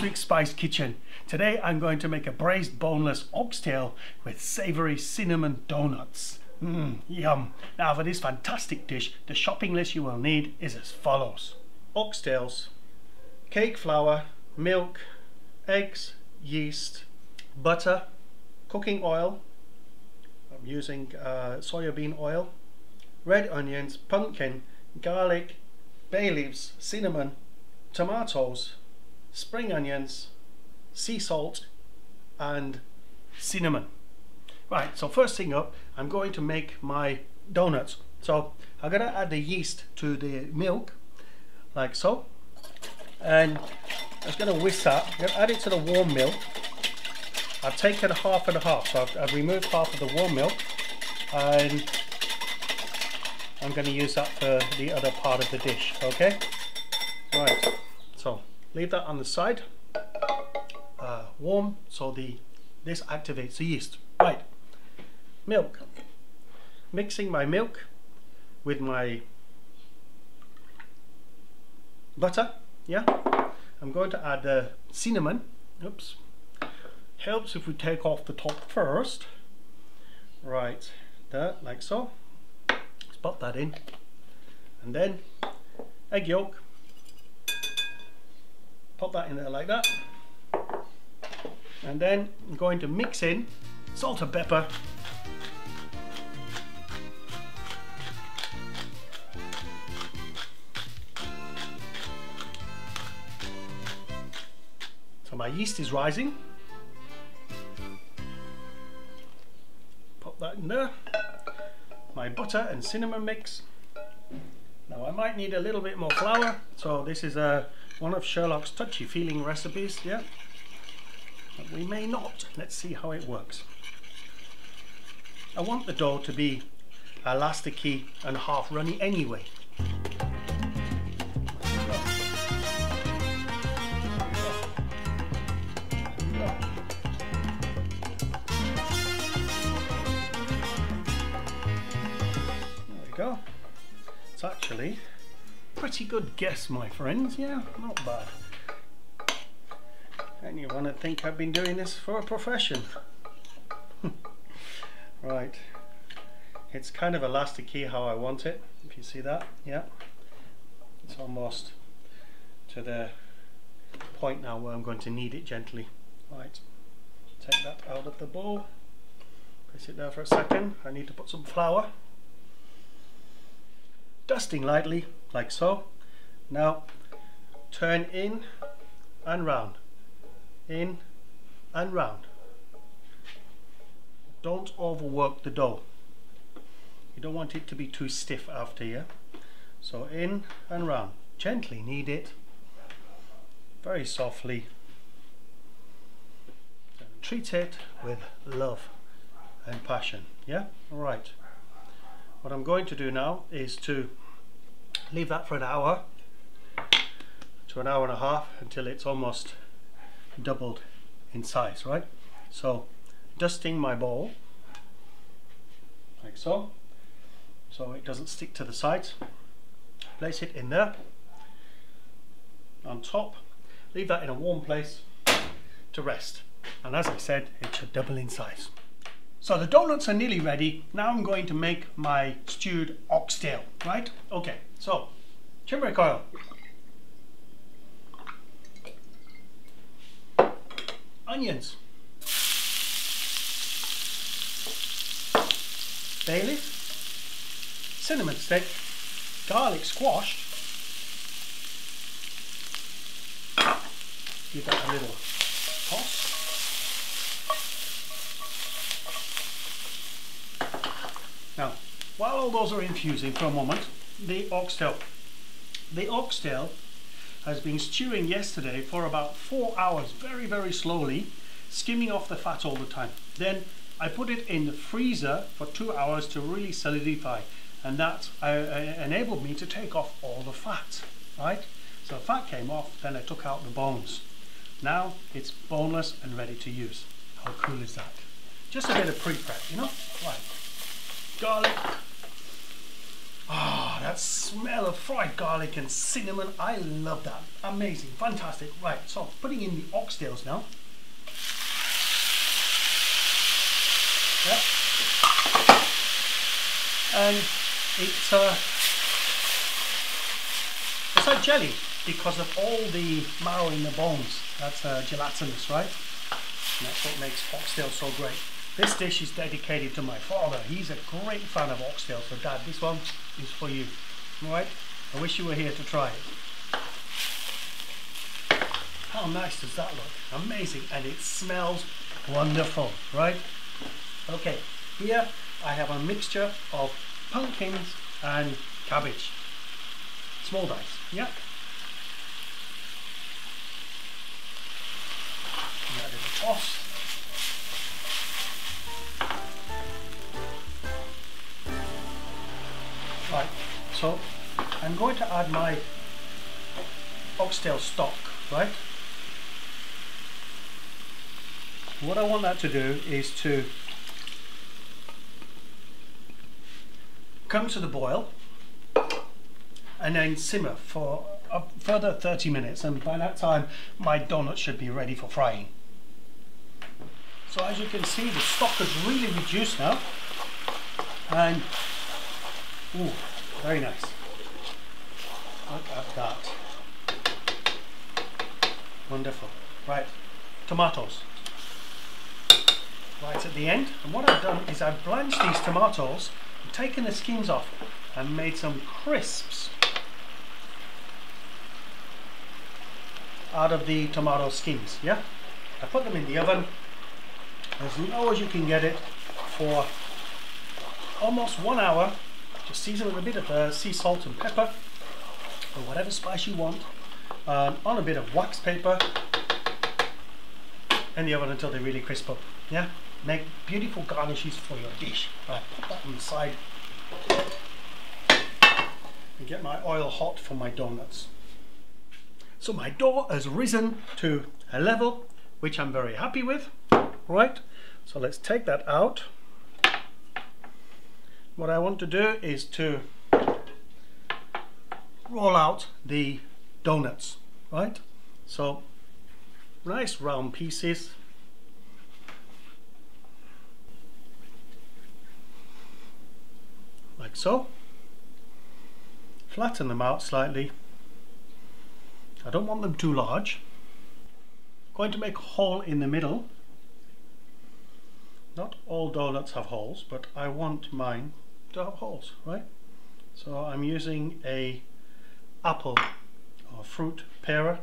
Quick Spice Kitchen. Today I'm going to make a braised boneless oxtail with savory cinnamon doughnuts. Yum. Now for this fantastic dish, the shopping list you will need is as follows. Oxtails, cake flour, milk, eggs, yeast, butter, cooking oil, I'm using soybean oil, red onions, pumpkin, garlic, bay leaves, cinnamon, tomatoes, spring onions, sea salt and cinnamon. Right, so first thing up, I'm going to make my donuts. So I'm going to add the yeast to the milk like so, and I'm just going to whisk that. I'm going to add it to the warm milk. I've taken half and half, so I've removed half of the warm milk and I'm going to use that for the other part of the dish. Okay, right, so leave that on the side, warm, so this activates the yeast. Right, milk. Mixing my milk with my butter. Yeah, I'm going to add the cinnamon. Oops, helps if we take off the top first. Right, that like so. Let's pop that in, and then egg yolk. Pop that in there like that, and then I'm going to mix in salt and pepper, so my yeast is rising. Pop that in there. My butter and cinnamon mix. Now I might need a little bit more flour, so this is one of Sherlock's touchy-feeling recipes, yeah? But we may not. Let's see how it works. I want the dough to be elasticy and half runny anyway. There we go. It's actually pretty good guess, my friends. Yeah, not bad. And you want to think I've been doing this for a profession. Right, it's kind of elasticy how I want it, if you see that. Yeah, it's almost to the point now where I'm going to knead it gently. Right, take that out of the bowl, place it there for a second. I need to put some flour, dusting lightly like so. Now turn in and round, in and round. Don't overwork the dough. You don't want it to be too stiff after you. So in and round, gently knead it, very softly. Treat it with love and passion. Yeah, all right. What I'm going to do now is to leave that for an hour to an hour and a half until it's almost doubled in size, right? So dusting my bowl like so, so it doesn't stick to the sides. Place it in there on top, leave that in a warm place to rest, and as I said, it should double in size. So the donuts are nearly ready. Now I'm going to make my stewed oxtail, right? Okay, so turmeric oil, onions, bay leaf, cinnamon stick, garlic squashed. Give that a little toss. Now, while all those are infusing for a moment, the oxtail has been stewing yesterday for about 4 hours, very, very slowly, skimming off the fat all the time. Then I put it in the freezer for 2 hours to really solidify, and that enabled me to take off all the fat, right? So the fat came off, then I took out the bones. Now it's boneless and ready to use. How cool is that? Just a bit of pre-prep, you know? Right. Garlic, Ah, that smell of fried garlic and cinnamon, I love that. Amazing, fantastic. Right, so putting in the oxtails now. Yep. And it's like jelly because of all the marrow in the bones. That's gelatinous, right? And that's what makes oxtail so great. This dish is dedicated to my father. He's a great fan of oxtail, so Dad, this one is for you. All right? I wish you were here to try it. How nice does that look? Amazing, and it smells wonderful, right? Okay, here I have a mixture of pumpkins and cabbage. Small dice, yeah? And that is a toss. Right, so I'm going to add my oxtail stock, right? What I want that to do is to come to the boil and then simmer for a further 30 minutes, and by that time my donut should be ready for frying. So as you can see, the stock has really reduced now, and ooh, very nice. Look at that. Wonderful. Right, tomatoes. Right at the end. And what I've done is I've blanched these tomatoes, taken the skins off, and made some crisps out of the tomato skins. Yeah? I put them in the oven as low as you can get it for almost 1 hour. Just season with a bit of sea salt and pepper, or whatever spice you want, on a bit of wax paper in the oven until they really crisp up. Yeah, make beautiful garnishes for your dish. Right, put that on the side and get my oil hot for my donuts. So my dough has risen to a level which I'm very happy with. Right, so let's take that out. What I want to do is to roll out the donuts, right? So nice round pieces. Like so. Flatten them out slightly. I don't want them too large. Going to make a hole in the middle. Not all donuts have holes, but I want mine to have holes, right? So I'm using a apple or fruit parer.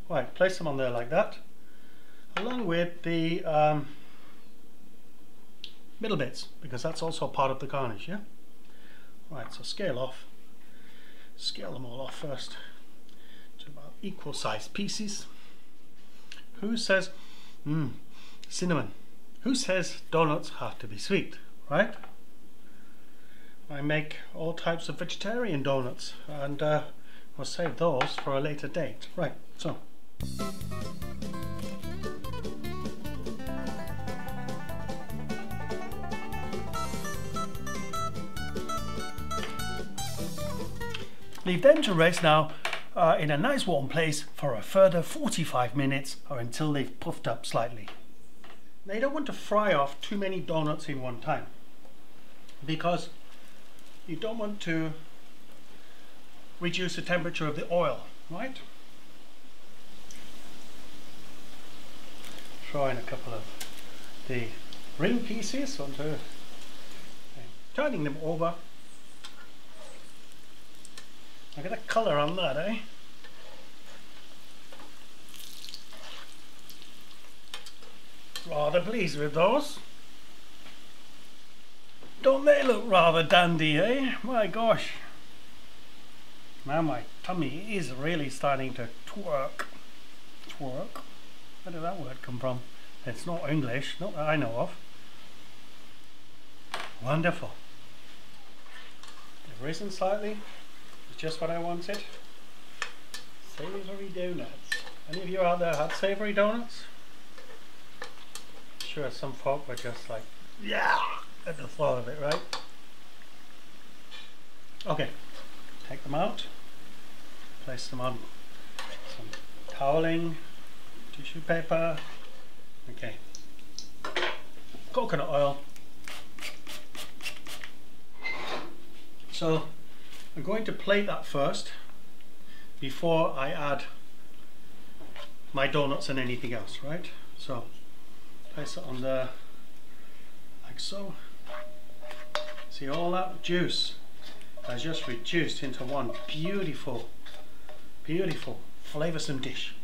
Right, place them on there like that, along with the middle bits, because that's also part of the garnish, yeah? Right, so scale them all off first to about equal sized pieces. Who says, cinnamon? Who says donuts have to be sweet, right? I make all types of vegetarian donuts, and I'll save those for a later date. Right, so. Leave them to rest now in a nice warm place for a further 45 minutes, or until they've puffed up slightly. Now you don't want to fry off too many donuts in one time, because you don't want to reduce the temperature of the oil, right? Throw in a couple of the ring pieces onto, turning them over. Look at the colour on that, eh? Rather pleased with those. Don't they look rather dandy, eh? My gosh. Now my tummy is really starting to twerk. Twerk? Where did that word come from? It's not English, not that I know of. Wonderful. They've risen slightly. It's just what I wanted. Savory donuts. Any of you out there had savory donuts? Sure, some folk were just like, yeah, at the thought of it, right? Okay, take them out, place them on some toweling, tissue paper. Okay, coconut oil. So I'm going to plate that first before I add my donuts and anything else, right? So place it on there like so. See, all that juice has just reduced into one beautiful, beautiful flavoursome dish.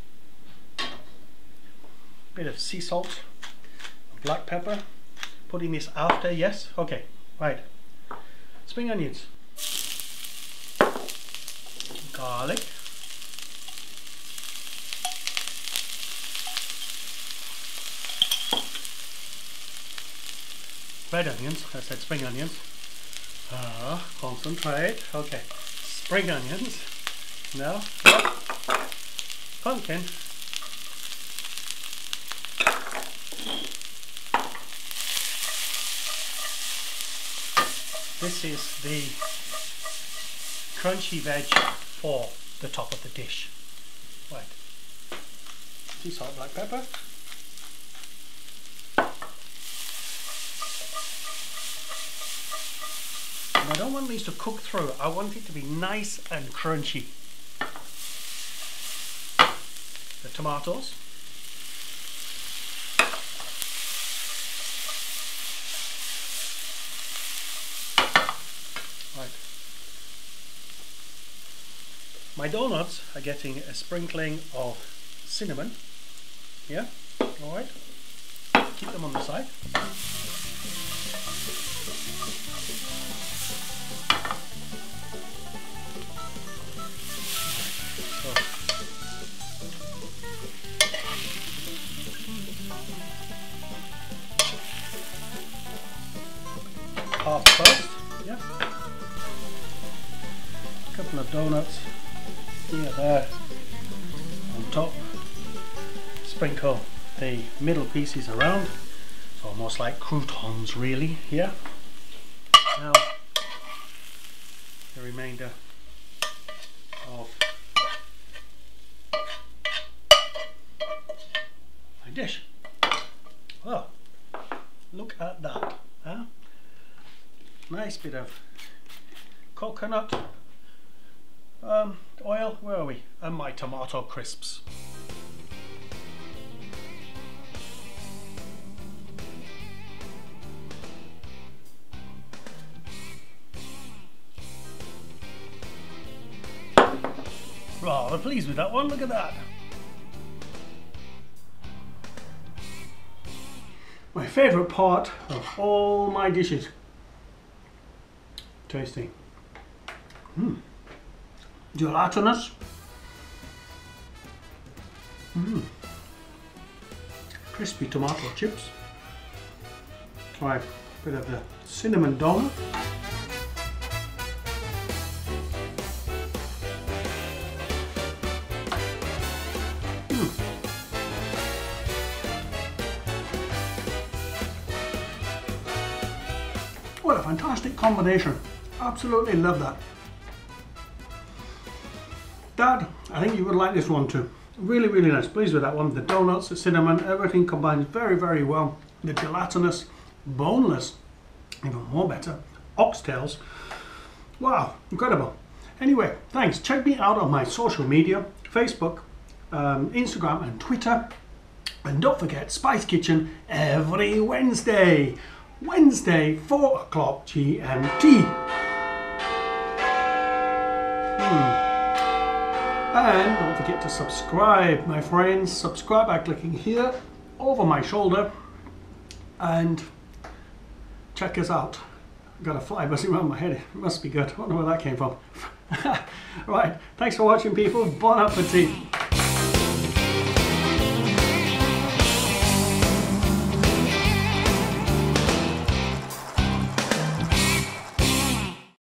Bit of sea salt, black pepper. Putting this after, yes? Okay, right. Spring onions, garlic, red onions. I said spring onions. Concentrate. Okay, spring onions. No. Pumpkin. This is the crunchy veg for the top of the dish. Right. Sea salt, black pepper. And I don't want these to cook through. I want it to be nice and crunchy. The tomatoes. Right. My donuts are getting a sprinkling of cinnamon. Yeah, all right. Keep them on the side. So, half first, yeah. A couple of donuts here, there, on top. Sprinkle the middle pieces around. It's almost like croutons, really. Yeah. Now the remainder of my dish. Oh, look at that. Huh? Nice bit of coconut oil. Where are we? And my tomato crisps. Rather pleased with that one, look at that. My favourite part of all my dishes. Tasty. Gelatinous. Crispy tomato chips. Try a bit of the cinnamon donut. What a fantastic combination. Absolutely love that. Dad, I think you would like this one too. Really, really nice. Pleased with that one. The donuts, the cinnamon, everything combines very, very well. The gelatinous, boneless, even more better, oxtails. Wow, incredible. Anyway, thanks. Check me out on my social media, Facebook, Instagram and Twitter. And don't forget, Spice Kitchen every Wednesday. Wednesday, 4 o'clock GMT. And don't forget to subscribe, my friends. Subscribe by clicking here over my shoulder and check us out. I've got a fly buzzing around my head. It must be good. I don't know where that came from. Right, thanks for watching, people. Bon appetit.